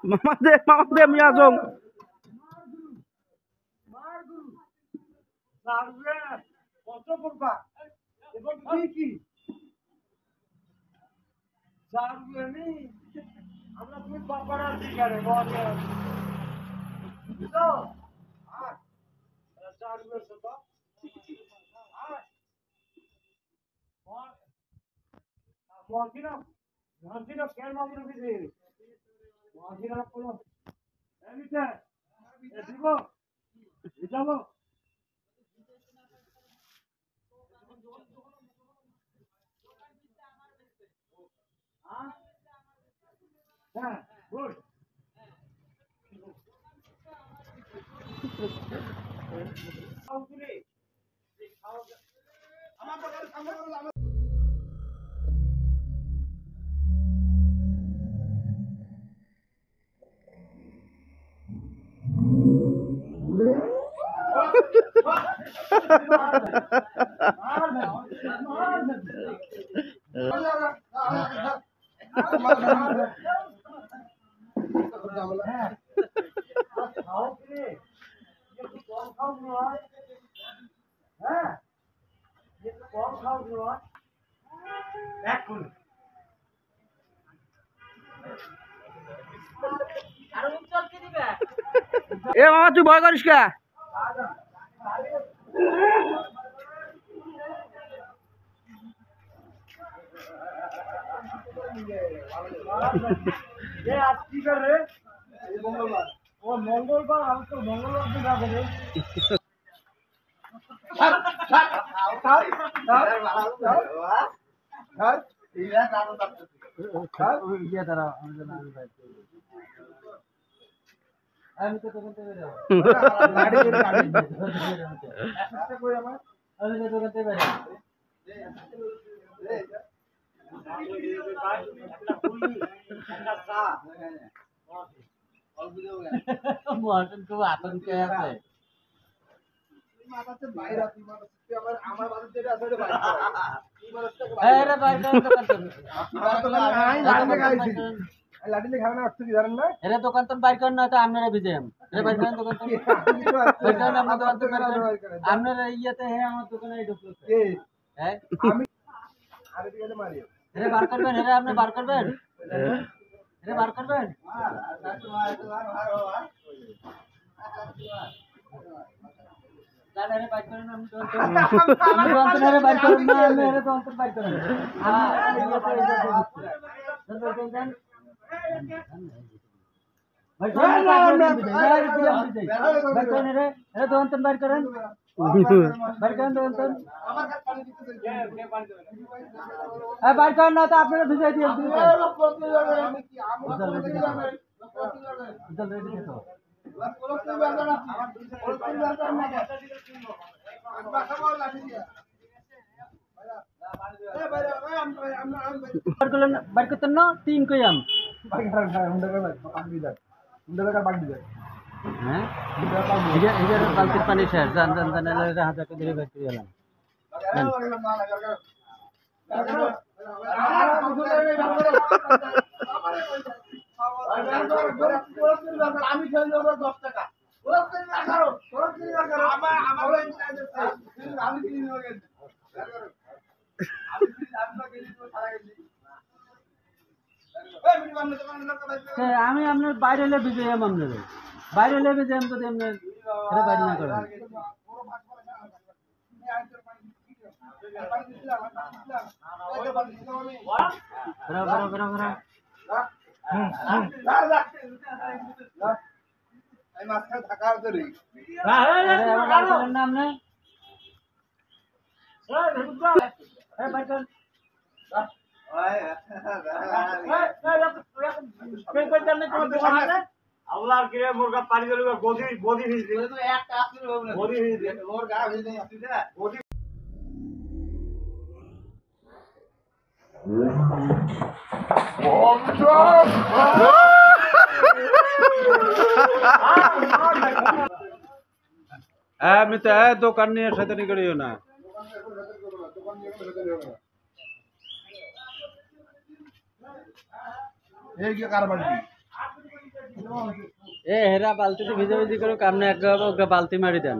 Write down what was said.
মামা দে মিয়া জং কত করবা এবং কি জানবেনি আমরা তুমি বাবার দিগারে বলে তো আর জানবে তো আর মহাজিনা কেন মামলা দিছে মহাজিনা কোনো এমিটা দিব যাবো হ্যাঁ গুড এ মামা তুই ভয় করিস কে মঙ্গলবার আমি তো মঙ্গলবার দিন আগে আমি তো দোকান থেকে বেরো আমি তো দোকান থেকে বেরো মহাজন খুব আতঙ্ক আছে দোকান তো বাইর করেন না তো আপনারা ভিজেম বাইর করেন দোকান আপনারা ইয়েতে হ্যাঁ আমার দোকানে ঢুকলো হ্যাঁ বার করবেন আপনি বার করবেন বার করবেন বাইর করেন না তো আপনারা ভিজাই দিয়ে বাইর করতেন না 3 কই আম হ্যাঁ বালতির পানি শেষ জান হাজার ধরে বাইর করে গেলাম আমি 10 টাকা আমি আপনার বাইরে এলে ভিজে আপনার বাইরে এলে ভিজে যদি আপনার বাইরে না করেন আল্লাহর কি মুরগা পানি দিল গদি গদি ভিজে তো একটা আসলে গদি ভিজে ওর গা ভিজে আসছে গদি আমি তো দোকান নিয়ে শয়তানি করিও না এই কি কার বাড়ি এ হেরা বালতিতে ভিজাভিজি করে কামনে এক বালতি মারি দেন